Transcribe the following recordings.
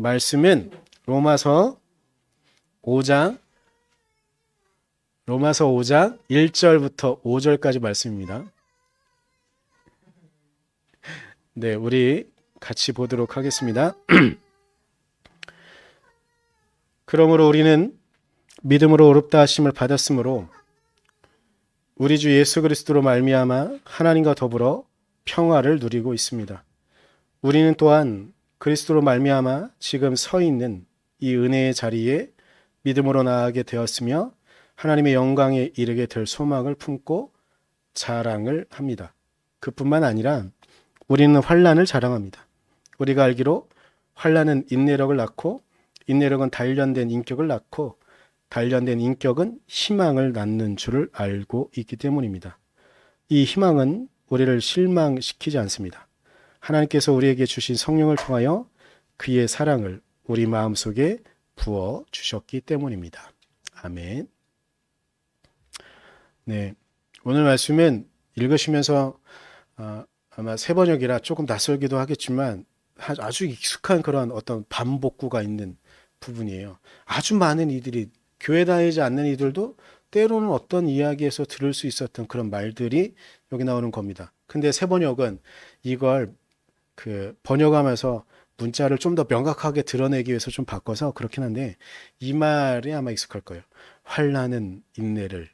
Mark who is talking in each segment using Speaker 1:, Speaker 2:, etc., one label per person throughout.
Speaker 1: 말씀은 로마서 5장 1절부터 5절까지 말씀입니다. 네, 우리 같이 보도록 하겠습니다. 그러므로 우리는 믿음으로 의롭다 하심을 받았으므로 우리 주 예수 그리스도로 말미암아 하나님과 더불어 평화를 누리고 있습니다. 우리는 또한 그리스도로 말미암아 지금 서 있는 이 은혜의 자리에 믿음으로 나아가게 되었으며 하나님의 영광에 이르게 될 소망을 품고 자랑을 합니다. 그뿐만 아니라 우리는 환난을 자랑합니다. 우리가 알기로 환난은 인내력을 낳고 인내력은 단련된 인격을 낳고 단련된 인격은 희망을 낳는 줄을 알고 있기 때문입니다. 이 희망은 우리를 실망시키지 않습니다. 하나님께서 우리에게 주신 성령을 통하여 그의 사랑을 우리 마음속에 부어 주셨기 때문입니다. 아멘. 네, 오늘 말씀은 읽으시면서 아마 세번역이라 조금 낯설기도 하겠지만 아주 익숙한 그런 어떤 반복구가 있는 부분이에요. 아주 많은 이들이 교회 다니지 않는 이들도 때로는 어떤 이야기에서 들을 수 있었던 그런 말들이 여기 나오는 겁니다. 근데 세번역은 이걸 번역하면서 문자를 좀 더 명확하게 드러내기 위해서 좀 바꿔서 그렇긴 한데 이 말이 아마 익숙할 거예요. 환난은 인내를,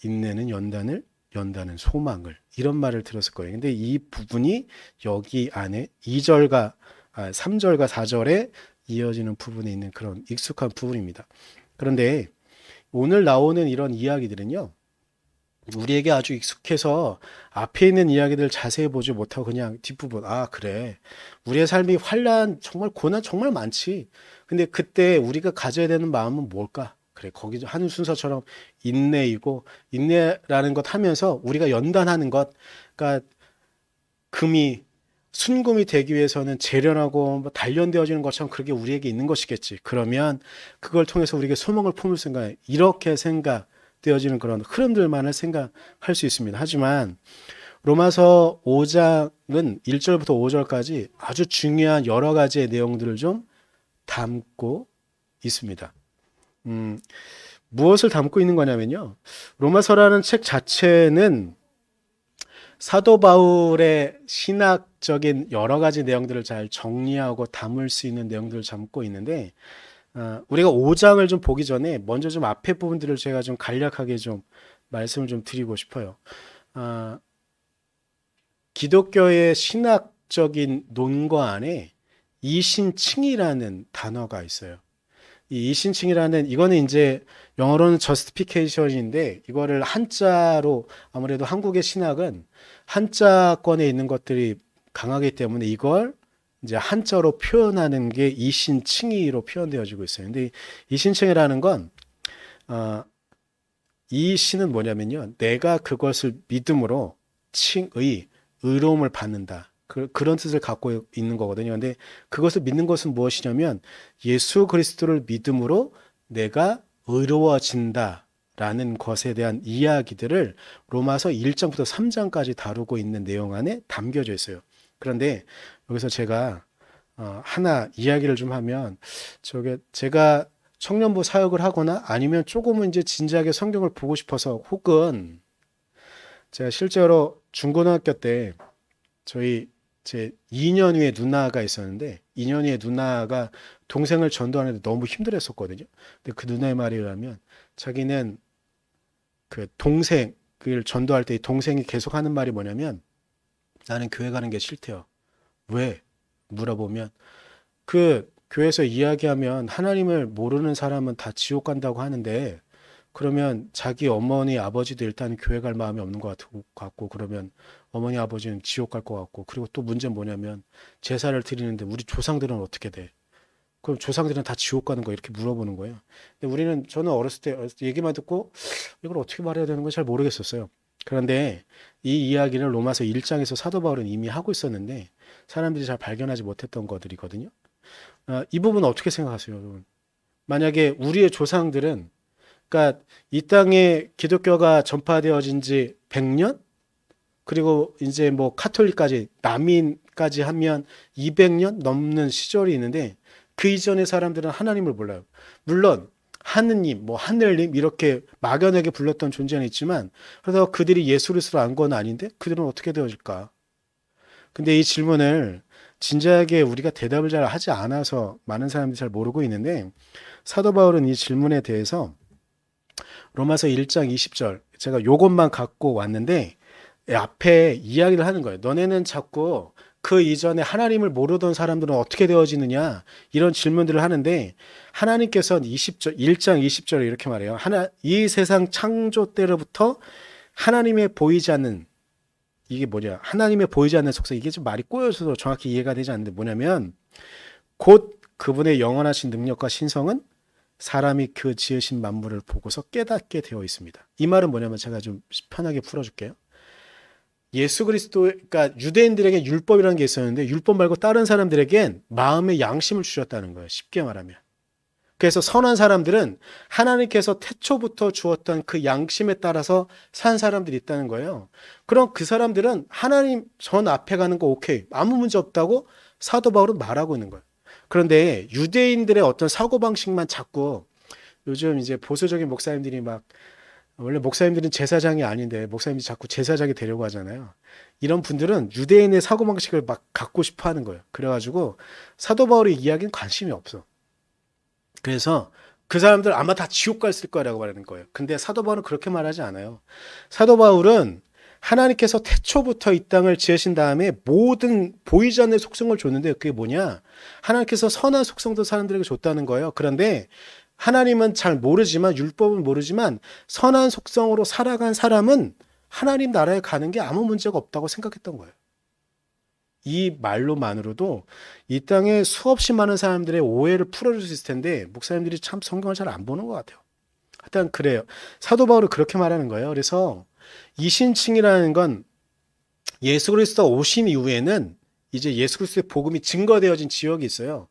Speaker 1: 인내는 연단을, 연단은 소망을, 이런 말을 들었을 거예요. 근데 이 부분이 여기 안에 3절과 4절에 이어지는 부분에 있는 그런 익숙한 부분입니다. 그런데 오늘 나오는 이런 이야기들은요, 우리에게 아주 익숙해서 앞에 있는 이야기들 자세히 보지 못하고 그냥 뒷부분, 그래, 우리의 삶이 환난, 정말 고난 정말 많지. 근데 그때 우리가 가져야 되는 마음은 뭘까? 그래, 거기 하는 순서처럼 인내이고, 인내라는 것 하면서 우리가 연단하는 것, 그러니까 순금이 되기 위해서는 재련하고 단련되어지는 것처럼 그렇게 우리에게 있는 것이겠지. 그러면 그걸 통해서 우리에게 소망을 품을 생각에 이렇게 생각되어지는 그런 흐름들만을 생각할 수 있습니다. 하지만 로마서 5장은 1절부터 5절까지 아주 중요한 여러 가지의 내용들을 좀 담고 있습니다. 무엇을 담고 있는 거냐면요, 로마서라는 책 자체는 사도 바울의 신학적인 여러 가지 내용들을 잘 정리하고 담을 수 있는 내용들을 담고 있는데, 우리가 5장을 좀 보기 전에 먼저 좀 앞에 부분들을 제가 좀 간략하게 좀 말씀을 좀 드리고 싶어요. 기독교의 신학적인 논거 안에 이신칭이라는 단어가 있어요. 이 이신칭이라는, 이거는 이제 영어로는 justification인데 이거를 한자로, 아무래도 한국의 신학은 한자권에 있는 것들이 강하기 때문에 이걸 이제 한자로 표현하는 게 이신칭의로 표현되어지고 있어요. 근데 이신칭이라는 건 이 신은 뭐냐면요, 내가 그것을 믿음으로 칭의, 의로움을 받는다, 그런 뜻을 갖고 있는 거거든요. 근데 그것을 믿는 것은 무엇이냐면 예수 그리스도를 믿음으로 내가 의로워진다 라는 것에 대한 이야기들을 로마서 1장부터 3장까지 다루고 있는 내용 안에 담겨져 있어요. 그런데 여기서 제가 하나 이야기를 좀 하면, 제가 청년부 사역을 하거나 아니면 조금은 이제 진지하게 성경을 보고 싶어서, 혹은 제가 실제로 중고등학교 때 제 2년 위에 누나가 있었는데, 2년 위에 누나가 동생을 전도하는데 너무 힘들었었거든요. 근데 그 누나의 말에 의하면 자기는 그 동생을 전도할 때 동생이 계속 하는 말이 뭐냐면, 나는 교회 가는 게 싫대요. 왜? 물어보면, 그 교회에서 이야기하면 하나님을 모르는 사람은 다 지옥 간다고 하는데, 그러면 자기 어머니 아버지도 일단 교회 갈 마음이 없는 것 같고, 그러면 어머니 아버지는 지옥 갈 것 같고, 그리고 또 문제는 뭐냐면 제사를 드리는데 우리 조상들은 어떻게 돼? 그럼 조상들은 다 지옥 가는 거, 이렇게 물어보는 거예요. 근데 저는 어렸을 때 얘기만 듣고 이걸 어떻게 말해야 되는 건 잘 모르겠었어요. 그런데 이 이야기를 로마서 1장에서 사도 바울은 이미 하고 있었는데 사람들이 잘 발견하지 못했던 것들이거든요. 이 부분은 어떻게 생각하세요, 여러분? 만약에 우리의 조상들은, 그러니까 이 땅에 기독교가 전파되어진 지 100년? 그리고 이제 뭐 카톨릭까지, 남인까지 하면 200년 넘는 시절이 있는데, 그 이전의 사람들은 하나님을 몰라요. 물론 하느님, 뭐 하늘님 이렇게 막연하게 불렀던 존재는 있지만 그러다가 그들이 예수 그리스도를 안 건 아닌데 그들은 어떻게 되어질까? 근데 이 질문을 진지하게 우리가 대답을 잘 하지 않아서 많은 사람들이 잘 모르고 있는데 사도 바울은 이 질문에 대해서 로마서 1장 20절 제가 요것만 갖고 왔는데 앞에 이야기를 하는 거예요. 너네는 자꾸 그 이전에 하나님을 모르던 사람들은 어떻게 되어지느냐 이런 질문들을 하는데 하나님께서는 20절 1장 20절에 이렇게 말해요. 이 세상 창조 때로부터 하나님의 보이지 않는 이게 뭐냐? 하나님의 보이지 않는 속성 이게 좀 말이 꼬여서 정확히 이해가 되지 않는데 뭐냐면 곧 그분의 영원하신 능력과 신성은 사람이 그 지으신 만물을 보고서 깨닫게 되어 있습니다. 이 말은 뭐냐면 제가 좀 편하게 풀어줄게요. 예수 그리스도, 그러니까 유대인들에게 율법이라는 게 있었는데 율법 말고 다른 사람들에겐 마음의 양심을 주셨다는 거예요. 쉽게 말하면. 그래서 선한 사람들은 하나님께서 태초부터 주었던 그 양심에 따라서 산 사람들이 있다는 거예요. 그럼 그 사람들은 하나님 전 앞에 가는 거 오케이. 아무 문제 없다고 사도 바울은 말하고 있는 거예요. 그런데 유대인들의 어떤 사고방식만 자꾸 요즘 이제 보수적인 목사님들이 막 원래 목사님들은 제사장이 아닌데 목사님들이 자꾸 제사장이 되려고 하잖아요. 이런 분들은 유대인의 사고방식을 막 갖고 싶어 하는 거예요. 그래가지고 사도 바울의 이야기는 관심이 없어. 그래서 그 사람들 아마 다 지옥 갔을 거라고 말하는 거예요. 근데 사도 바울은 그렇게 말하지 않아요. 사도 바울은 하나님께서 태초부터 이 땅을 지으신 다음에 모든 보이지 않는 속성을 줬는데 그게 뭐냐? 하나님께서 선한 속성도 사람들에게 줬다는 거예요. 그런데 하나님은 잘 모르지만 율법은 모르지만 선한 속성으로 살아간 사람은 하나님 나라에 가는 게 아무 문제가 없다고 생각했던 거예요. 이 말로만으로도 이 땅에 수없이 많은 사람들의 오해를 풀어줄 수 있을 텐데 목사님들이 참 성경을 잘 안 보는 것 같아요. 하여튼 그래요. 사도 바울은 그렇게 말하는 거예요. 그래서 이신칭이라는 건 예수 그리스도가 오신 이후에는 이제 예수 그리스도의 복음이 증거되어진 지역이 있어요.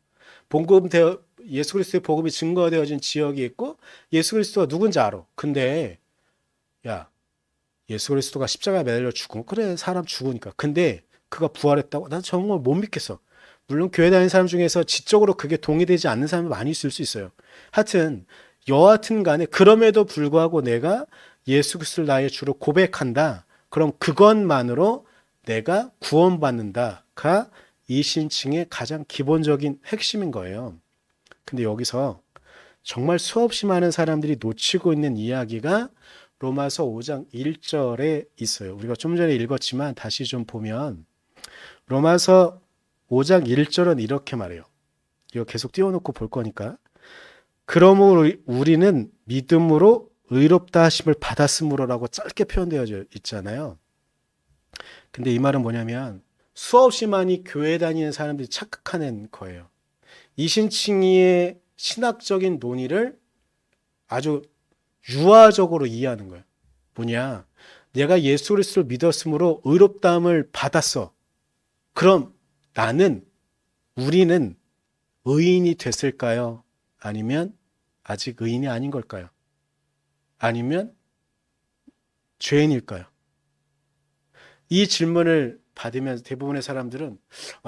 Speaker 1: 예수 그리스도의 복음이 증거되어진 지역이 있고 예수 그리스도가 누군지 알아. 근데 야 예수 그리스도가 십자가에 매달려 죽은 그래 사람 죽으니까. 근데 그가 부활했다고? 난 정말 못 믿겠어. 물론 교회 다니는 사람 중에서 지적으로 그게 동의되지 않는 사람이 많이 있을 수 있어요. 하여튼 여하튼 간에 그럼에도 불구하고 내가 예수 그리스도를 나의 주로 고백한다. 그럼 그것만으로 내가 구원받는다가 이 신칭의 가장 기본적인 핵심인 거예요. 근데 여기서 정말 수없이 많은 사람들이 놓치고 있는 이야기가 로마서 5장 1절에 있어요. 우리가 좀 전에 읽었지만 다시 좀 보면 로마서 5장 1절은 이렇게 말해요. 이거 계속 띄워놓고 볼 거니까. 그러므로 우리는 믿음으로 의롭다 하심을 받았으므로라고 짧게 표현되어 있잖아요. 근데 이 말은 뭐냐면 수없이 많이 교회 다니는 사람들이 착각하는 거예요. 이신칭의의 신학적인 논의를 아주 유화적으로 이해하는 거예요. 뭐냐? 내가 예수 그리스도를 믿었으므로 의롭다함을 받았어. 그럼 우리는 의인이 됐을까요? 아니면 아직 의인이 아닌 걸까요? 아니면 죄인일까요? 이 질문을 받으면 대부분의 사람들은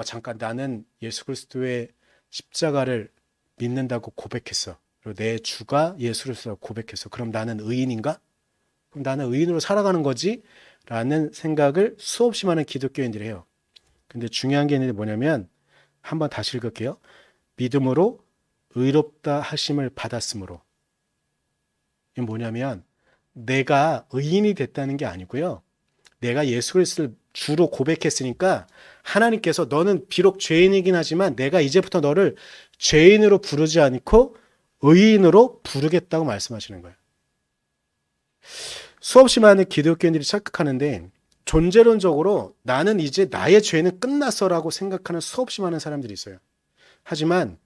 Speaker 1: 잠깐 나는 예수 그리스도의 십자가를 믿는다고 고백했어. 그리고 내 주가 예수 그리스도라고 고백했어. 그럼 나는 의인인가? 그럼 나는 의인으로 살아가는 거지? 라는 생각을 수없이 많은 기독교인들이 해요. 근데 중요한 게 있는데 뭐냐면 한번 다시 읽을게요. 믿음으로 의롭다 하심을 받았으므로. 이게 뭐냐면 내가 의인이 됐다는 게 아니고요. 내가 예수 그리스도를 주로 고백했으니까 하나님께서 너는 비록 죄인이긴 하지만 내가 이제부터 너를 죄인으로 부르지 않고 의인으로 부르겠다고 말씀하시는 거예요. 수없이 많은 기독교인들이 착각하는데 존재론적으로 나는 이제 나의 죄는 끝났어라고 생각하는 수없이 많은 사람들이 있어요. 하지만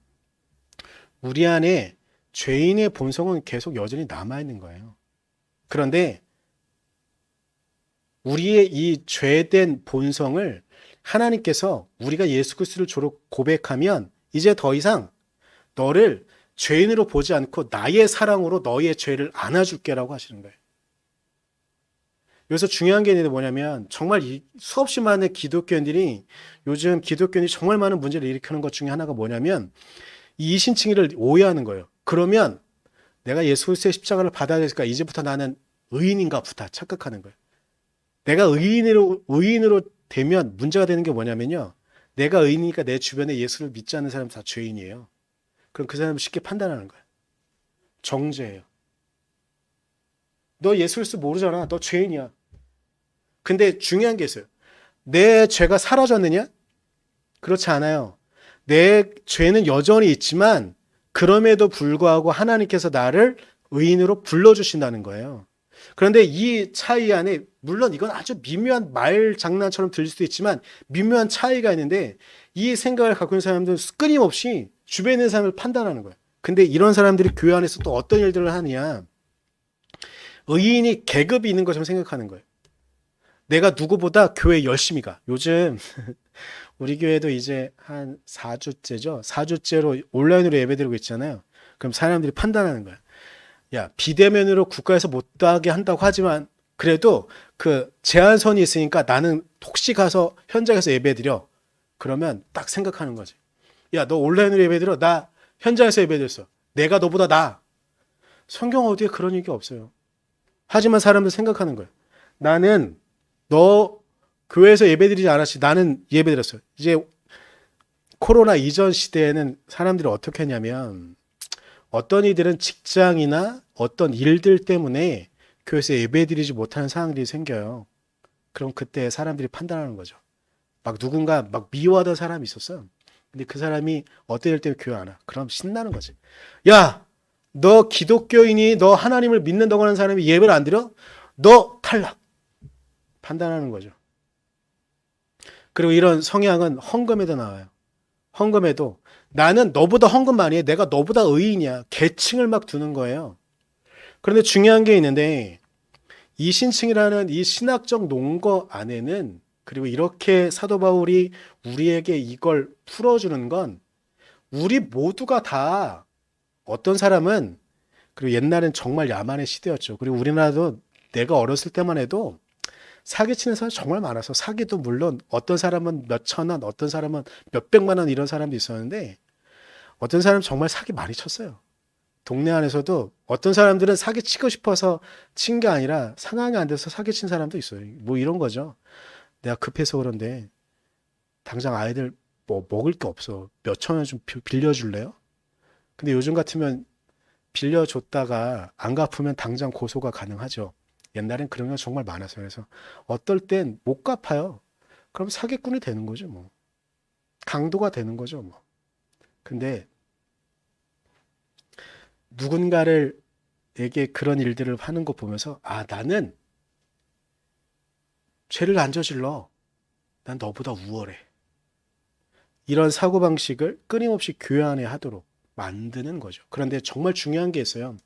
Speaker 1: 우리 안에 죄인의 본성은 계속 여전히 남아있는 거예요. 그런데 우리의 이 죄된 본성을 하나님께서 우리가 예수 그리스도를 주로 고백하면 이제 더 이상 너를 죄인으로 보지 않고 나의 사랑으로 너의 죄를 안아줄게라고 하시는 거예요. 여기서 중요한 게 있는데 뭐냐면 정말 수없이 많은 기독교인들이 요즘 기독교인이 정말 많은 문제를 일으키는 것 중에 하나가 뭐냐면 이 이신칭의를 오해하는 거예요. 그러면 내가 예수 그리스도의 십자가를 받아야 되니까 이제부터 나는 의인인가부터 착각하는 거예요. 내가 의인으로 되면 문제가 되는 게 뭐냐면요. 내가 의인이니까 내 주변에 예수를 믿지 않는 사람 다 죄인이에요. 그럼 그 사람을 쉽게 판단하는 거예요. 정죄예요. 너 예수 그리스도 모르잖아. 너 죄인이야. 근데 중요한 게 있어요. 내 죄가 사라졌느냐? 그렇지 않아요. 내 죄는 여전히 있지만 그럼에도 불구하고 하나님께서 나를 의인으로 불러주신다는 거예요. 그런데 이 차이 안에 물론 이건 아주 미묘한 말 장난처럼 들릴 수도 있지만 미묘한 차이가 있는데 이 생각을 갖고 있는 사람들은 끊임없이 주변에 있는 사람을 판단하는 거예요. 근데 이런 사람들이 교회 안에서 또 어떤 일들을 하느냐. 의인이 계급이 있는 것처럼 생각하는 거예요. 내가 누구보다 교회 열심히 가. 요즘 우리 교회도 이제 한 4주째죠. 4주째로 온라인으로 예배드리고 있잖아요. 그럼 사람들이 판단하는 거야. 야, 비대면으로 국가에서 못하게 한다고 하지만 그래도 그 제한선이 있으니까 나는 혹시 가서 현장에서 예배드려. 그러면 딱 생각하는 거지. 야, 너 온라인으로 예배드려. 나 현장에서 예배드렸어. 내가 너보다 나아. 성경 어디에 그런 얘기 없어요. 하지만 사람들 생각하는 거예요. 나는 너 교회에서 예배드리지 않았지. 나는 예배드렸어요. 이제 코로나 이전 시대에는 사람들이 어떻게 했냐면 어떤 이들은 직장이나 어떤 일들 때문에 교회에서 예배드리지 못하는 상황들이 생겨요. 그럼 그때 사람들이 판단하는 거죠. 막 누군가 막 미워하던 사람이 있었어요. 근데 그 사람이 어떤 일 때문에 교회 안 와. 그럼 신나는 거지. 야, 너 기독교인이 너 하나님을 믿는다고 하는 사람이 예배를 안 드려? 너 탈락. 판단하는 거죠. 그리고 이런 성향은 헌금에도 나와요. 헌금에도 나는 너보다 헌금 많이 해. 내가 너보다 의인이야. 계층을 막 두는 거예요. 그런데 중요한 게 있는데 이신칭이라는 이 신학적 논거 안에는 그리고 이렇게 사도 바울이 우리에게 이걸 풀어주는 건 우리 모두가 다 어떤 사람은 그리고 옛날엔 정말 야만의 시대였죠. 그리고 우리나라도 내가 어렸을 때만 해도 사기치는 사람이 정말 많아서 사기도 물론 어떤 사람은 몇천 원, 어떤 사람은 몇백만 원 이런 사람도 있었는데 어떤 사람은 정말 사기 많이 쳤어요. 동네 안에서도 어떤 사람들은 사기 치고 싶어서 친 게 아니라 상황이 안 돼서 사기 친 사람도 있어요. 뭐 이런 거죠. 내가 급해서 그런데 당장 아이들 뭐 먹을 게 없어. 몇천 원 좀 빌려줄래요? 근데 요즘 같으면 빌려줬다가 안 갚으면 당장 고소가 가능하죠. 옛날엔 그런 게 정말 많았어요. 그래서 어떨 땐 못 갚아요. 그럼 사기꾼이 되는 거죠, 뭐. 강도가 되는 거죠, 뭐. 근데 누군가를에게 그런 일들을 하는 거 보면서 아, 나는 죄를 안 저질러. 난 너보다 우월해. 이런 사고방식을 끊임없이 교회 안에 하도록 만드는 거죠. 그런데 정말 중요한 게 있어요.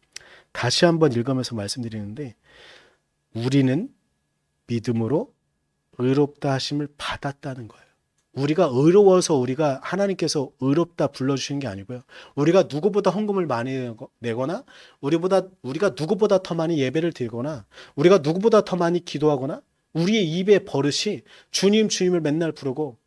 Speaker 1: 다시 한번 읽으면서 말씀드리는데 우리는 믿음으로 의롭다 하심을 받았다는 거예요. 우리가 의로워서 우리가 하나님께서 의롭다 불러주시는 게 아니고요. 우리가 누구보다 헌금을 많이 내거나 우리가 누구보다 더 많이 예배를 드리거나 우리가 누구보다 더 많이 기도하거나 우리의 입의 버릇이 주님 주님을 맨날 부르고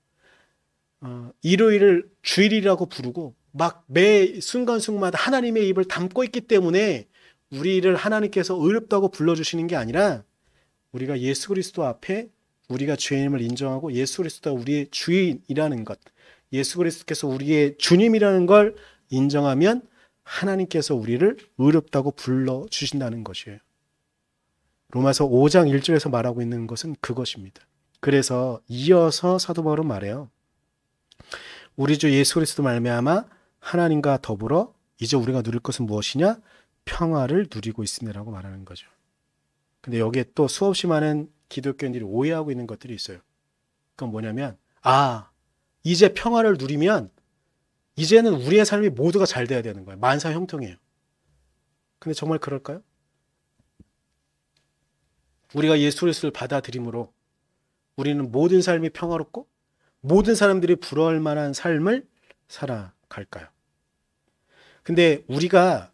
Speaker 1: 일요일을 주일이라고 부르고 막 매 순간순간마다 하나님의 입을 담고 있기 때문에 우리를 하나님께서 의롭다고 불러주시는 게 아니라 우리가 예수 그리스도 앞에 우리가 죄인임을 인정하고 예수 그리스도가 우리의 주인이라는 것, 예수 그리스도께서 우리의 주님이라는 걸 인정하면 하나님께서 우리를 의롭다고 불러주신다는 것이에요. 로마서 5장 1절에서 말하고 있는 것은 그것입니다. 그래서 이어서 사도 바울은 말해요. 우리 주 예수 그리스도 말미암아 하나님과 더불어 이제 우리가 누릴 것은 무엇이냐? 평화를 누리고 있음이라고 말하는 거죠. 근데 여기에 또 수없이 많은 기독교인들이 오해하고 있는 것들이 있어요. 그건 뭐냐면 이제 평화를 누리면 이제는 우리의 삶이 모두가 잘 돼야 되는 거예요. 만사 형통이에요. 근데 정말 그럴까요? 우리가 예수 그리스도를 받아들임으로 우리는 모든 삶이 평화롭고 모든 사람들이 부러워할 만한 삶을 살아갈까요? 근데 우리가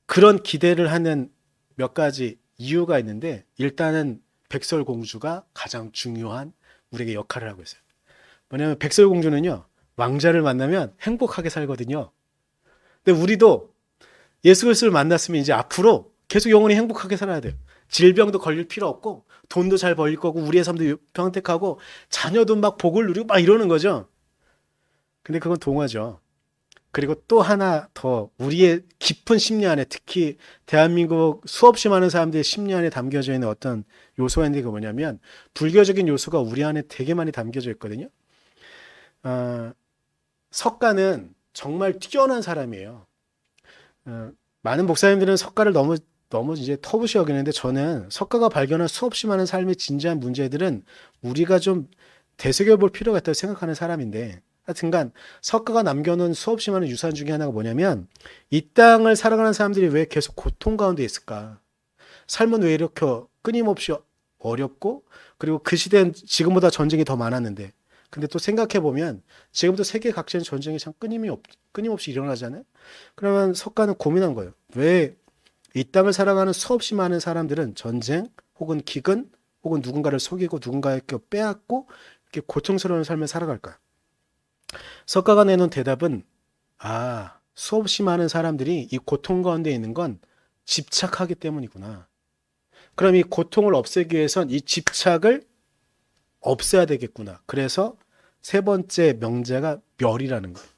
Speaker 1: 그런 기대를 하는 몇 가지 이유가 있는데 일단은 백설공주가 가장 중요한 우리에게 역할을 하고 있어요. 뭐냐면 백설공주는요. 왕자를 만나면 행복하게 살거든요. 근데 우리도 예수 그리스도를 만났으면 이제 앞으로 계속 영원히 행복하게 살아야 돼요. 질병도 걸릴 필요 없고 돈도 잘 벌릴 거고 우리의 삶도 평택하고 자녀도 막 복을 누리고 막 이러는 거죠. 근데 그건 동화죠. 그리고 또 하나 더 우리의 깊은 심리 안에 특히 대한민국 수없이 많은 사람들의 심리 안에 담겨져 있는 어떤 요소가 있는데 그게 뭐냐면 불교적인 요소가 우리 안에 되게 많이 담겨져 있거든요. 석가는 정말 뛰어난 사람이에요. 많은 목사님들은 석가를 너무 이제 터부시 여기는데 저는 석가가 발견한 수없이 많은 삶의 진지한 문제들은 우리가 좀 되새겨 볼 필요가 있다고 생각하는 사람인데 하여튼간 석가가 남겨놓은 수없이 많은 유산 중에 하나가 뭐냐면 이 땅을 살아가는 사람들이 왜 계속 고통 가운데 있을까? 삶은 왜 이렇게 끊임없이 어렵고 그리고 그 시대는 지금보다 전쟁이 더 많았는데 근데 또 생각해 보면 지금도 세계 각지의 전쟁이 참 끊임없이 일어나잖아요. 그러면 석가는 고민한 거예요. 왜 이 땅을 살아가는 수없이 많은 사람들은 전쟁 혹은 기근 혹은 누군가를 속이고 누군가에게 빼앗고 이렇게 고통스러운 삶을 살아갈까? 석가가 내놓은 대답은 수없이 많은 사람들이 이 고통 가운데 있는 건 집착하기 때문이구나. 그럼 이 고통을 없애기 위해선 이 집착을 없애야 되겠구나. 그래서 세 번째 명제가 멸이라는 거예요.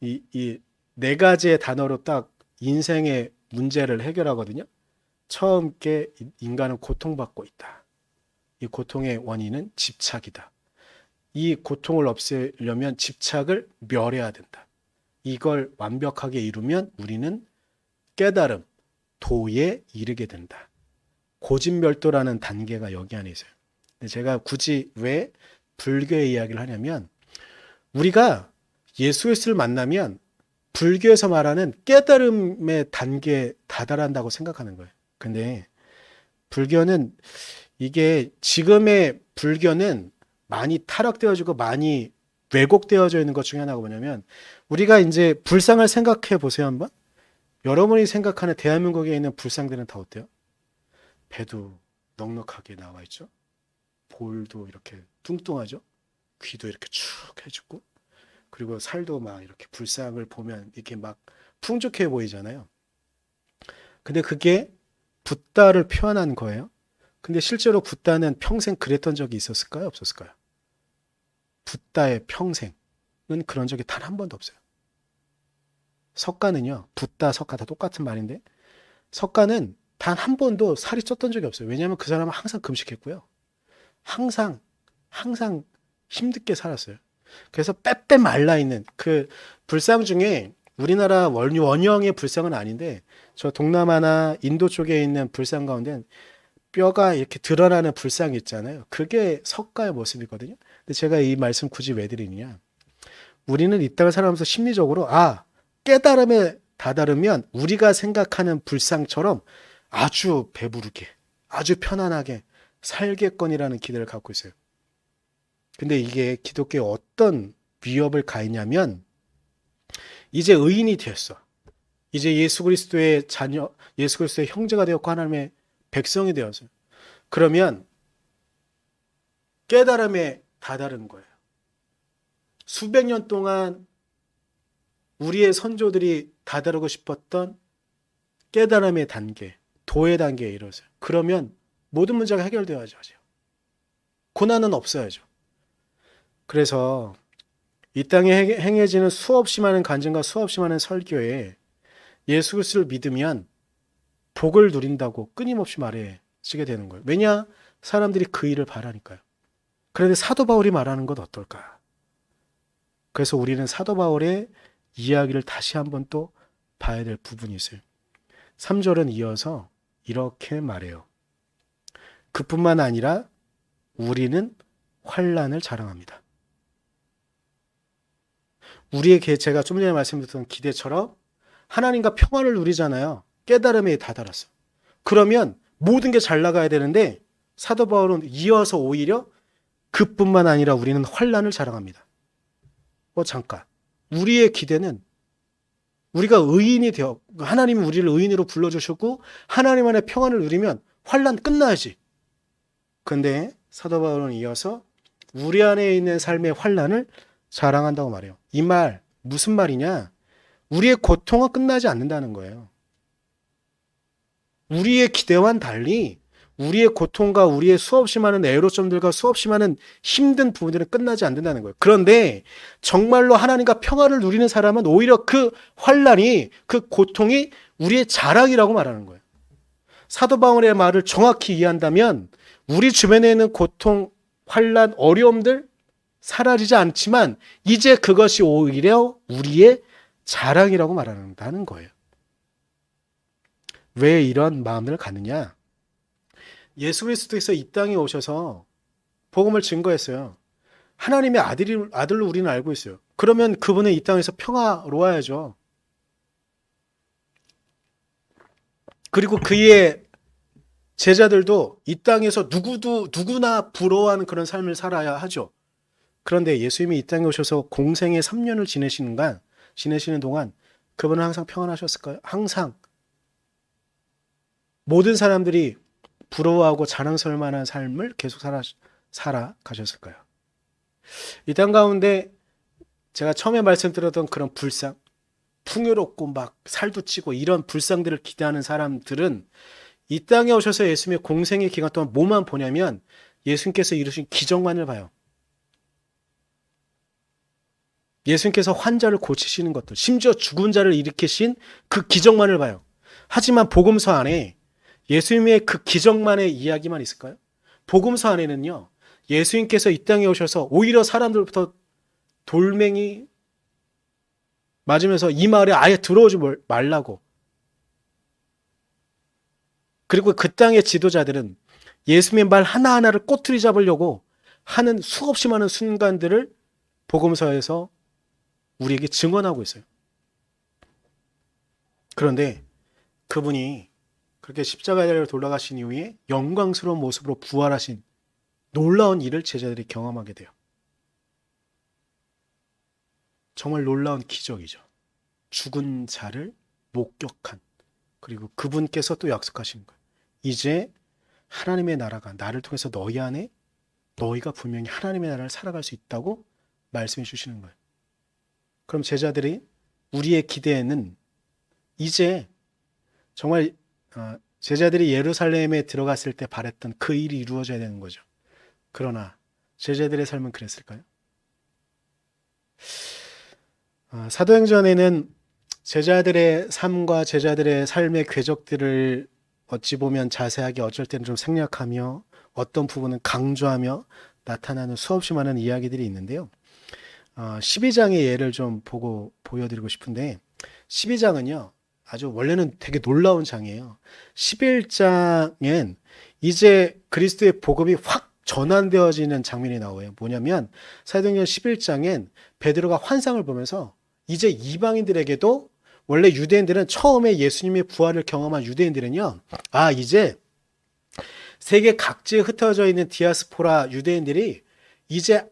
Speaker 1: 이 네 가지의 단어로 딱 인생의 문제를 해결하거든요. 처음 게 인간은 고통받고 있다. 이 고통의 원인은 집착이다. 이 고통을 없애려면 집착을 멸해야 된다. 이걸 완벽하게 이루면 우리는 깨달음, 도에 이르게 된다. 고진멸도라는 단계가 여기 안에 있어요. 근데 제가 굳이 왜 불교의 이야기를 하냐면 우리가 예수 그리스도를 만나면 불교에서 말하는 깨달음의 단계에 다다른다고 생각하는 거예요. 근데 불교는 이게 지금의 불교는 많이 타락되어지고 많이 왜곡되어져 있는 것 중에 하나가 뭐냐면 우리가 이제 불상을 생각해 보세요 한번. 여러분이 생각하는 대한민국에 있는 불상들은 다 어때요? 배도 넉넉하게 나와 있죠. 볼도 이렇게 뚱뚱하죠. 귀도 이렇게 쭉 해주고 그리고 살도 막 이렇게 불상을 보면 이렇게 막 풍족해 보이잖아요. 근데 그게 붓다를 표현한 거예요. 근데 실제로 붓다는 평생 그랬던 적이 있었을까요? 없었을까요? 붓다의 평생은 그런 적이 단 한 번도 없어요. 석가는요. 붓다, 석가 다 똑같은 말인데 석가는 단 한 번도 살이 쪘던 적이 없어요. 왜냐하면 그 사람은 항상 금식했고요. 항상 힘들게 살았어요. 그래서 빼빼 말라있는 그 불상 중에 우리나라 원형의 불상은 아닌데 저 동남아나 인도 쪽에 있는 불상 가운데 뼈가 이렇게 드러나는 불상이 있잖아요. 그게 석가의 모습이거든요. 근데 제가 이 말씀 굳이 왜 드리느냐. 우리는 이 땅을 살아가면서 심리적으로 깨달음에 다다르면 우리가 생각하는 불상처럼 아주 배부르게 아주 편안하게 살겠거니라는 기대를 갖고 있어요. 근데 이게 기독교에 어떤 위협을 가했냐면 이제 의인이 되었어. 이제 예수 그리스도의 자녀, 예수 그리스도의 형제가 되었고 하나님의 백성이 되었어요. 그러면 깨달음에 다다른 거예요. 수백 년 동안 우리의 선조들이 다다르고 싶었던 깨달음의 단계, 도의 단계에 이르렀어요. 그러면 모든 문제가 해결되어야죠. 고난은 없어야죠. 그래서 이 땅에 행해지는 수없이 많은 간증과 수없이 많은 설교에 예수 그리스도를 믿으면 복을 누린다고 끊임없이 말해지게 되는 거예요. 왜냐? 사람들이 그 일을 바라니까요. 그런데 사도 바울이 말하는 건 어떨까? 그래서 우리는 사도 바울의 이야기를 다시 한번 또 봐야 될 부분이 있어요. 3절은 이어서 이렇게 말해요. 그뿐만 아니라 우리는 환난을 자랑합니다. 우리에게 제가 좀 전에 말씀드렸던 기대처럼 하나님과 평화를 누리잖아요. 깨달음에 다다랐어. 그러면 모든 게 잘 나가야 되는데 사도 바울은 이어서 오히려 그뿐만 아니라 우리는 환난을 자랑합니다. 잠깐. 우리의 기대는 우리가 의인이 되어 하나님이 우리를 의인으로 불러주셨고 하나님 안에 평안을 누리면 환난 끝나야지. 근데 사도 바울은 이어서 우리 안에 있는 삶의 환난을 자랑한다고 말해요. 이 말 무슨 말이냐? 우리의 고통은 끝나지 않는다는 거예요. 우리의 기대와는 달리 우리의 고통과 우리의 수없이 많은 애로점들과 수없이 많은 힘든 부분들은 끝나지 않는다는 거예요. 그런데 정말로 하나님과 평화를 누리는 사람은 오히려 그 환난이, 그 고통이 우리의 자랑이라고 말하는 거예요. 사도 바울의 말을 정확히 이해한다면 우리 주변에 있는 고통, 환난, 어려움들 사라지지 않지만 이제 그것이 오히려 우리의 자랑이라고 말한다는 거예요. 왜 이런 마음을 갖느냐? 예수 그리스도께서 이 땅에 오셔서 복음을 증거했어요. 하나님의 아들로 우리는 알고 있어요. 그러면 그분은 이 땅에서 평화로워야죠. 그리고 그의 제자들도 이 땅에서 누구나 부러워하는 그런 삶을 살아야 하죠. 그런데 예수님이 이 땅에 오셔서 공생의 3년을 지내시는 동안 그분은 항상 평안하셨을까요? 항상 모든 사람들이 부러워하고 자랑스러울 만한 삶을 계속 살아가셨을까요? 이 땅 가운데 제가 처음에 말씀드렸던 그런 불상, 풍요롭고 막 살도 찌고 이런 불상들을 기대하는 사람들은 이 땅에 오셔서 예수님의 공생의 기간 동안 뭐만 보냐면 예수님께서 이루신 기적만을 봐요. 예수님께서 환자를 고치시는 것들, 심지어 죽은 자를 일으키신 그 기적만을 봐요. 하지만 복음서 안에 예수님의 그 기적만의 이야기만 있을까요? 복음서 안에는요, 예수님께서 이 땅에 오셔서 오히려 사람들부터 돌멩이 맞으면서 이 마을에 아예 들어오지 말라고. 그리고 그 땅의 지도자들은 예수님의 말 하나하나를 꼬투리 잡으려고 하는 수없이 많은 순간들을 복음서에서 우리에게 증언하고 있어요. 그런데 그분이 그렇게 십자가에 돌아가신 이후에 영광스러운 모습으로 부활하신 놀라운 일을 제자들이 경험하게 돼요. 정말 놀라운 기적이죠. 죽은 자를 목격한, 그리고 그분께서 또 약속하신 거예요. 이제 하나님의 나라가 나를 통해서 너희 안에 너희가 분명히 하나님의 나라를 살아갈 수 있다고 말씀해 주시는 거예요. 그럼 제자들이 우리의 기대에는 이제 정말 제자들이 예루살렘에 들어갔을 때 바랬던 그 일이 이루어져야 되는 거죠. 그러나 제자들의 삶은 그랬을까요? 사도행전에는 제자들의 삶과 제자들의 삶의 궤적들을 어찌 보면 자세하게 어쩔 때는 좀 생략하며 어떤 부분은 강조하며 나타나는 수없이 많은 이야기들이 있는데요. 12장의 예를 좀 보여드리고 싶은데 12장은요. 아주 원래는 되게 놀라운 장이에요. 11장엔 이제 그리스도의 복음이 확 전환되어지는 장면이 나와요. 뭐냐면 사도행전 11장엔 베드로가 환상을 보면서 이제 이방인들에게도 원래 유대인들은 처음에 예수님의 부활을 경험한 유대인들은요. 이제 세계 각지에 흩어져 있는 디아스포라 유대인들이 이제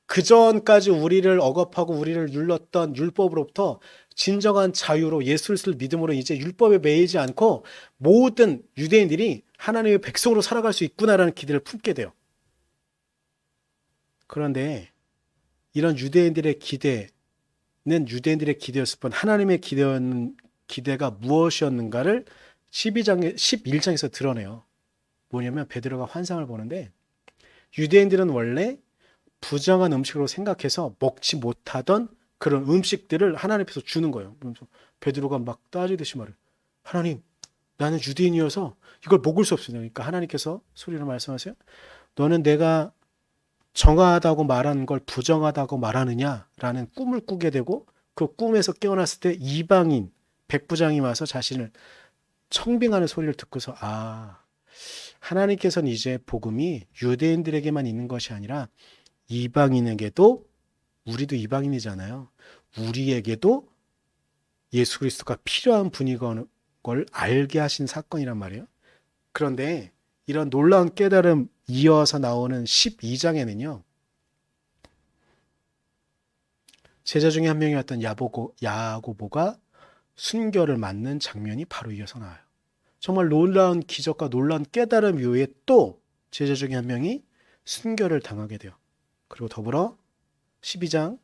Speaker 1: 그 전까지 우리를 억압하고 우리를 눌렀던 율법으로부터 진정한 자유로 예수 그리스도를 믿음으로 이제 율법에 매이지 않고 모든 유대인들이 하나님의 백성으로 살아갈 수 있구나라는 기대를 품게 돼요. 그런데 이런 유대인들의 기대는 유대인들의 기대였을 뿐 하나님의 기대가 무엇이었는가를 11장에서 드러내요. 뭐냐면 베드로가 환상을 보는데 유대인들은 원래 부정한 음식으로 생각해서 먹지 못하던 그런 음식들을 하나님께서 주는 거예요. 그러면서 베드로가 막 따지듯이 말해요. 하나님, 나는 유대인이어서 이걸 먹을 수 없어요. 그러니까 하나님께서 소리로 말씀하세요. 너는 내가 정하다고 말하는 걸 부정하다고 말하느냐라는 꿈을 꾸게 되고 그 꿈에서 깨어났을 때 이방인 백부장이 와서 자신을 청빙하는 소리를 듣고서 하나님께서는 이제 복음이 유대인들에게만 있는 것이 아니라 이방인에게도, 우리도 이방인이잖아요. 우리에게도 예수 그리스도가 필요한 분이건 걸 알게 하신 사건이란 말이에요. 그런데 이런 놀라운 깨달음 이어서 나오는 12장에는요. 제자 중에 한 명이었던 야고보가 순교를 맞는 장면이 바로 이어서 나와요. 정말 놀라운 기적과 놀라운 깨달음 이후에 또 제자 중에 한 명이 순교를 당하게 돼요. 그리고 더불어 12장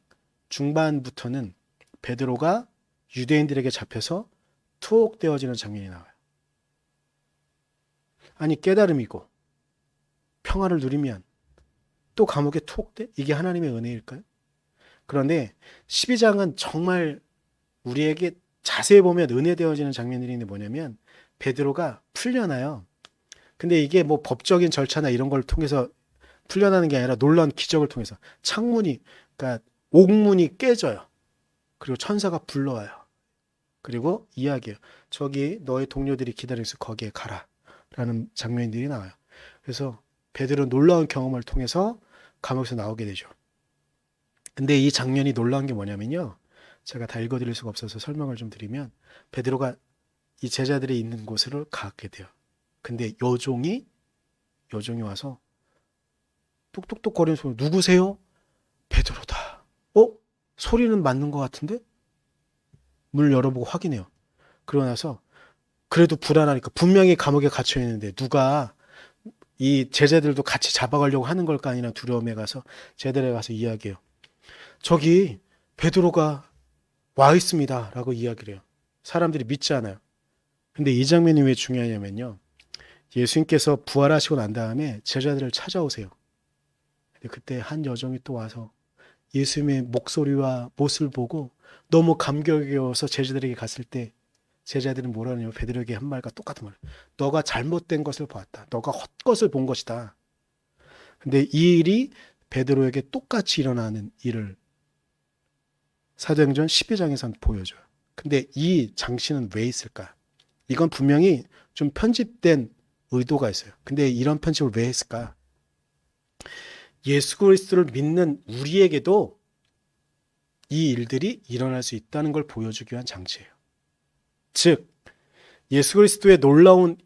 Speaker 1: 중반부터는 베드로가 유대인들에게 잡혀서 투옥되어지는 장면이 나와요. 아니 깨달음이고 평화를 누리면 또 감옥에 투옥돼? 이게 하나님의 은혜일까요? 그런데 12장은 정말 우리에게 자세히 보면 은혜되어지는 장면들이 있는데 뭐냐면 베드로가 풀려나요. 근데 이게 뭐 법적인 절차나 이런 걸 통해서 풀려나는 게 아니라 놀라운 기적을 통해서 창문이 그러니까 옥문이 깨져요. 그리고 천사가 불러와요. 그리고 이야기해요. 저기 너의 동료들이 기다리고 있어. 거기에 가라. 라는 장면들이 나와요. 그래서 베드로는 놀라운 경험을 통해서 감옥에서 나오게 되죠. 근데 이 장면이 놀라운 게 뭐냐면요. 제가 다 읽어드릴 수가 없어서 설명을 좀 드리면 베드로가 이 제자들이 있는 곳으로 가게 돼요. 근데 여종이 와서 똑똑똑 거리는 소리 누구세요? 베드로다. 소리는 맞는 것 같은데? 문을 열어보고 확인해요. 그러고 나서 그래도 불안하니까 분명히 감옥에 갇혀 있는데 누가 이 제자들도 같이 잡아가려고 하는 걸까 아니나 두려움에 가서 제자들에 가서 이야기해요. 저기 베드로가 와 있습니다. 라고 이야기를 해요. 사람들이 믿지 않아요. 근데 이 장면이 왜 중요하냐면요. 예수님께서 부활하시고 난 다음에 제자들을 찾아오세요. 근데 그때 한 여종이 또 와서 예수님의 목소리와 모습을 보고 너무 감격이어서 제자들에게 갔을 때 제자들은 뭐라 하냐면 베드로에게 한 말과 똑같은 말. 너가 잘못된 것을 보았다. 너가 헛것을 본 것이다. 근데 이 일이 베드로에게 똑같이 일어나는 일을 사도행전 12장에서는 보여줘요. 근데 이 장치는 왜 있을까? 이건 분명히 좀 편집된 의도가 있어요. 근데 이런 편집을 왜 했을까? 예수 그리스도를 믿는 우리에게도 이 일들이 일어날 수 있다는 걸 보여주기 위한 장치예요. 즉 예수 그리스도의 놀라운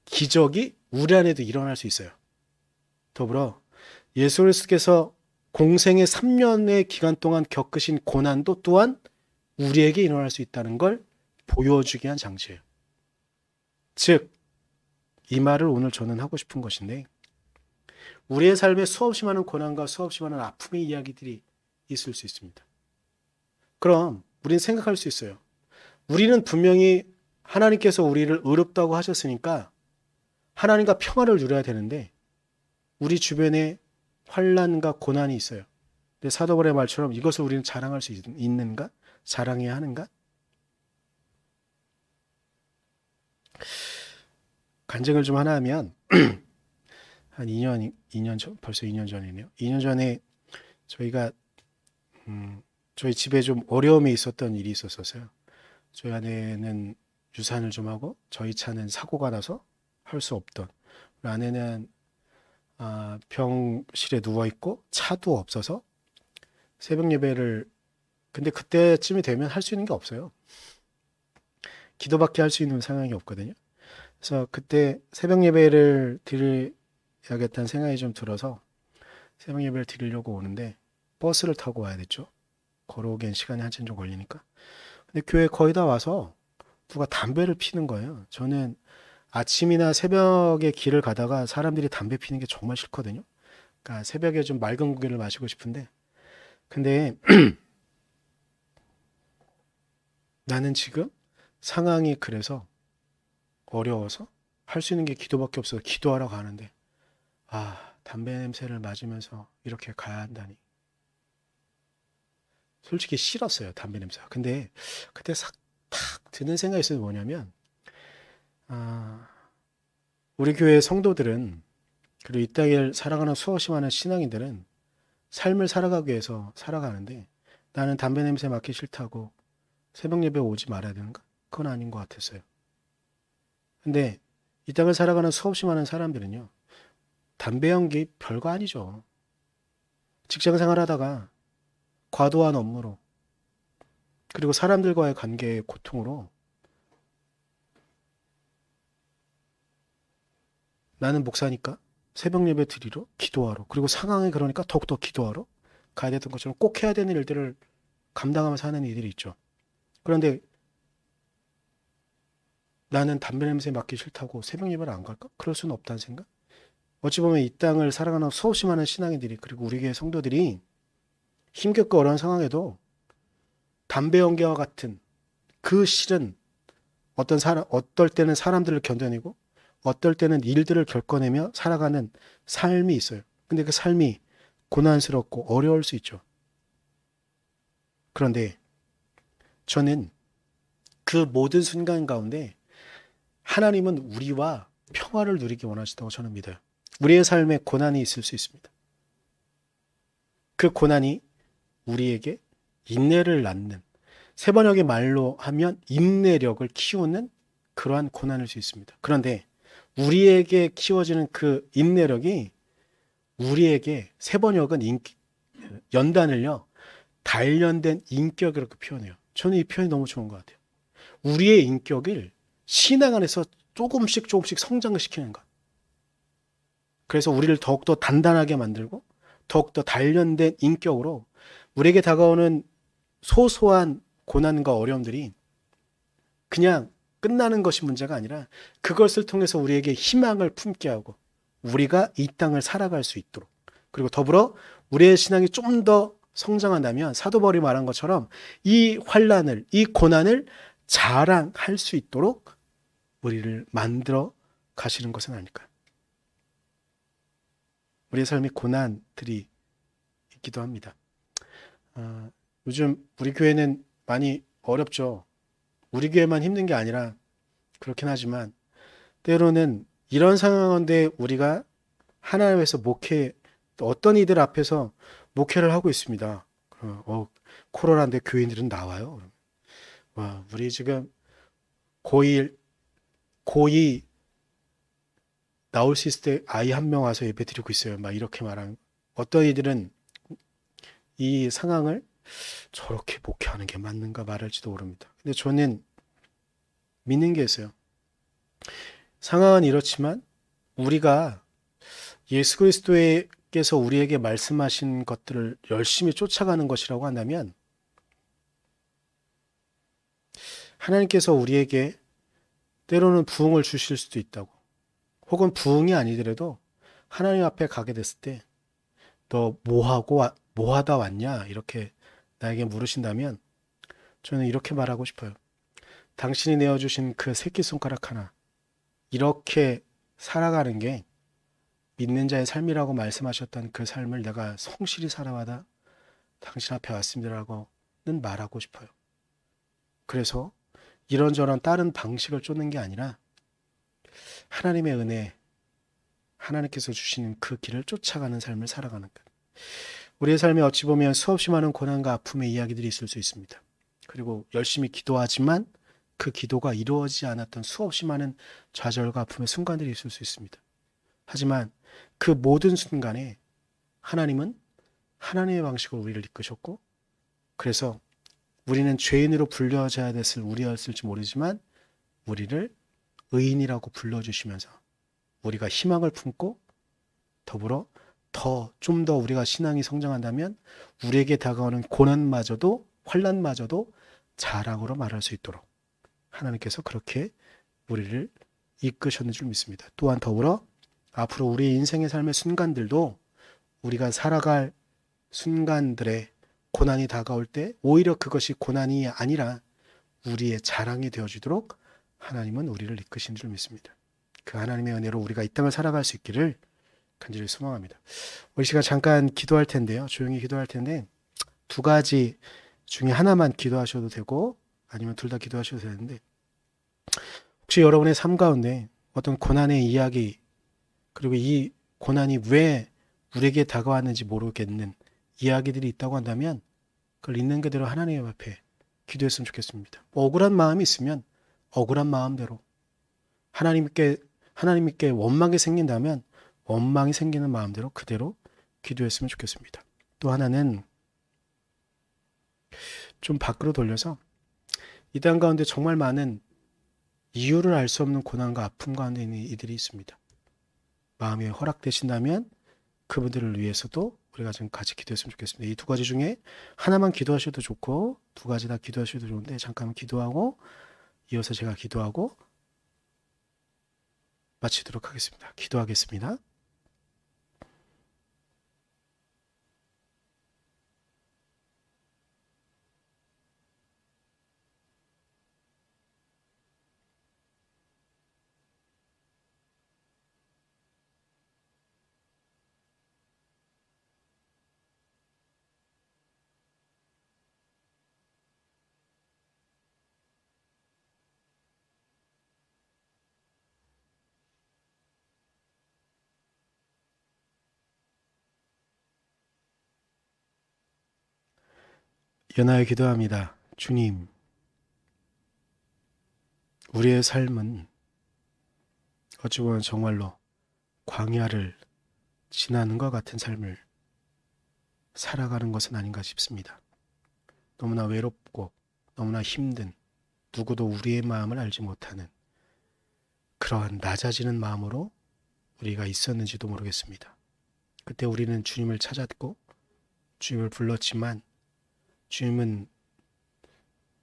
Speaker 1: 기적이 우리 안에도 일어날 수 있어요. 더불어 예수 그리스도께서 공생의 3년의 기간 동안 겪으신 고난도 또한 우리에게 일어날 수 있다는 걸 보여주기 위한 장치예요. 즉, 이 말을 오늘 저는 하고 싶은 것인데 우리의 삶에 수없이 많은 고난과 수없이 많은 아픔의 이야기들이 있을 수 있습니다. 그럼 우리는 생각할 수 있어요. 우리는 분명히 하나님께서 우리를 의롭다고 하셨으니까 하나님과 평화를 누려야 되는데 우리 주변에 환난과 고난이 있어요. 근데 사도 바울의 말처럼 이것을 우리는 자랑할 수 있는가? 자랑해야 하는가? 간증을 좀 하나 하면 한 2년 전, 벌써 2년 전이네요. 2년 전에 저희가 저희 집에 좀 어려움이 있었던 일이 있었어요. 저희 아내는 유산을 좀 하고 저희 차는 사고가 나서 할 수 없던, 우리 아내는 병실에 누워 있고 차도 없어서 새벽 예배를, 근데 그때쯤이 되면 할 수 있는 게 없어요. 기도밖에 할 수 있는 상황이 없거든요. 그래서 그때 새벽 예배를 드려야겠다는 생각이 좀 들어서 새벽 예배를 드리려고 오는데 버스를 타고 와야 됐죠. 걸어오기엔 시간이 한참 좀 걸리니까. 근데 교회 거의 다 와서 누가 담배를 피는 거예요. 저는 아침이나 새벽에 길을 가다가 사람들이 담배 피는 게 정말 싫거든요. 그러니까 새벽에 좀 맑은 공기를 마시고 싶은데, 근데 나는 지금 상황이 그래서 어려워서 할 수 있는 게 기도밖에 없어서 기도하러 가는데 담배 냄새를 맞으면서 이렇게 가야 한다니. 솔직히 싫었어요, 담배 냄새가. 근데 그때 탁 드는 생각이 있어서 뭐냐면 우리 교회 성도들은, 그리고 이 땅을 살아가는 수없이 많은 신앙인들은 삶을 살아가기 위해서 살아가는데 나는 담배 냄새 맡기 싫다고 새벽 예배 오지 말아야 되는가? 그건 아닌 것 같았어요. 근데 이 땅을 살아가는 수없이 많은 사람들은요, 담배 연기 별거 아니죠. 직장 생활하다가 과도한 업무로, 그리고 사람들과의 관계의 고통으로 나는 목사니까 새벽 예배 드리러, 기도하러, 그리고 상황이 그러니까 더욱더 기도하러 가야 됐던 것처럼 꼭 해야 되는 일들을 감당하면서 하는 일들이 있죠. 그런데 나는 담배 냄새 맡기 싫다고 새벽 예배를 안 갈까? 그럴 수는 없다는 생각? 어찌 보면 이 땅을 살아가는 수없이 많은 신앙인들이, 그리고 우리 교회 성도들이 힘겹고 어려운 상황에도 담배 연기와 같은 그 실은 어떨 때는 사람들을 견뎌내고 어떨 때는 일들을 겪어내며 살아가는 삶이 있어요. 근데 그 삶이 고난스럽고 어려울 수 있죠. 그런데 저는 그 모든 순간 가운데 하나님은 우리와 평화를 누리기 원하시다고 저는 믿어요. 우리의 삶에 고난이 있을 수 있습니다. 그 고난이 우리에게 인내를 낳는, 세번역의 말로 하면 인내력을 키우는 그러한 고난일 수 있습니다. 그런데 우리에게 키워지는 그 인내력이 우리에게 세번역은 연단을요 단련된 인격이라고 표현해요. 저는 이 표현이 너무 좋은 것 같아요. 우리의 인격을 신앙 안에서 조금씩 성장을 시키는 것. 그래서 우리를 더욱더 단단하게 만들고 더욱더 단련된 인격으로 우리에게 다가오는 소소한 고난과 어려움들이 그냥 끝나는 것이 문제가 아니라 그것을 통해서 우리에게 희망을 품게 하고 우리가 이 땅을 살아갈 수 있도록, 그리고 더불어 우리의 신앙이 좀 더 성장한다면 사도 바울이 말한 것처럼 이 환난을, 이 고난을 자랑할 수 있도록 우리를 만들어 가시는 것은 아닐까. 우리의 삶에 고난들이 있기도 합니다. 요즘 우리 교회는 많이 어렵죠. 우리 교회만 힘든 게 아니라 그렇긴 하지만 때로는 이런 상황인데 우리가 하나님에서 어떤 이들 앞에서 목회를 하고 있습니다. 코로나인데 교인들은 나와요. 와, 우리 지금 고2 나올 수 있을 때 아이 한 명 와서 예배 드리고 있어요. 막 이렇게 말하는. 어떤 이들은 이 상황을 저렇게 목회하는 게 맞는가 말할지도 모릅니다. 근데 저는 믿는 게 있어요. 상황은 이렇지만 우리가 예수 그리스도께서 우리에게 말씀하신 것들을 열심히 쫓아가는 것이라고 한다면 하나님께서 우리에게 때로는 부흥을 주실 수도 있다고, 혹은 부흥이 아니더라도 하나님 앞에 가게 됐을 때 너 뭐 하다 왔냐 이렇게 나에게 물으신다면 저는 이렇게 말하고 싶어요. 당신이 내어주신 그 새끼손가락 하나, 이렇게 살아가는 게 믿는 자의 삶이라고 말씀하셨던 그 삶을 내가 성실히 살아와다 당신 앞에 왔습니다라고는 말하고 싶어요. 그래서 이런저런 다른 방식을 쫓는 게 아니라 하나님의 은혜, 하나님께서 주시는 그 길을 쫓아가는 삶을 살아가는 것. 우리의 삶에 어찌 보면 수없이 많은 고난과 아픔의 이야기들이 있을 수 있습니다. 그리고 열심히 기도하지만 그 기도가 이루어지지 않았던 수없이 많은 좌절과 아픔의 순간들이 있을 수 있습니다. 하지만 그 모든 순간에 하나님은 하나님의 방식으로 우리를 이끄셨고, 그래서 우리는 죄인으로 불려져야 됐을 우리였을지 모르지만 우리를 의인이라고 불러주시면서 우리가 희망을 품고 더불어 좀 더 우리가 신앙이 성장한다면 우리에게 다가오는 고난마저도, 환난마저도 자랑으로 말할 수 있도록 하나님께서 그렇게 우리를 이끄셨는 줄 믿습니다. 또한 더불어 앞으로 우리 인생의 삶의 순간들도 우리가 살아갈 순간들에 고난이 다가올 때 오히려 그것이 고난이 아니라 우리의 자랑이 되어주도록 하나님은 우리를 이끄신 줄 믿습니다. 그 하나님의 은혜로 우리가 이 땅을 살아갈 수 있기를 간절히 소망합니다. 우리 시간 잠깐 기도할 텐데요. 조용히 기도할 텐데 두 가지 중에 하나만 기도하셔도 되고 아니면 둘 다 기도하셔도 되는데, 혹시 여러분의 삶 가운데 어떤 고난의 이야기, 그리고 이 고난이 왜 우리에게 다가왔는지 모르겠는 이야기들이 있다고 한다면 그걸 있는 그대로 하나님 앞에 기도했으면 좋겠습니다. 억울한 마음이 있으면 억울한 마음대로, 하나님께 원망이 생긴다면 원망이 생기는 마음대로 그대로 기도했으면 좋겠습니다. 또 하나는 좀 밖으로 돌려서 이 땅 가운데 정말 많은 이유를 알 수 없는 고난과 아픔 가운데 있는 이들이 있습니다. 마음이 허락되신다면 그분들을 위해서도 우리가 좀 같이 기도했으면 좋겠습니다. 이 두 가지 중에 하나만 기도하셔도 좋고 두 가지 다 기도하셔도 좋은데 잠깐 기도하고 이어서 제가 기도하고 마치도록 하겠습니다. 기도하겠습니다. 연하여 기도합니다. 주님, 우리의 삶은 어찌 보면 정말로 광야를 지나는 것 같은 삶을 살아가는 것은 아닌가 싶습니다. 너무나 외롭고 너무나 힘든, 누구도 우리의 마음을 알지 못하는 그러한 낮아지는 마음으로 우리가 있었는지도 모르겠습니다. 그때 우리는 주님을 찾았고 주님을 불렀지만 주님은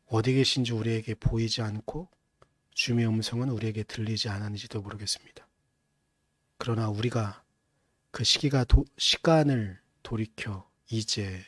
Speaker 1: 어디 계신지 우리에게 보이지 않고 주님의 음성은 우리에게 들리지 않았는지도 모르겠습니다. 그러나 우리가 그 시간을 돌이켜 이제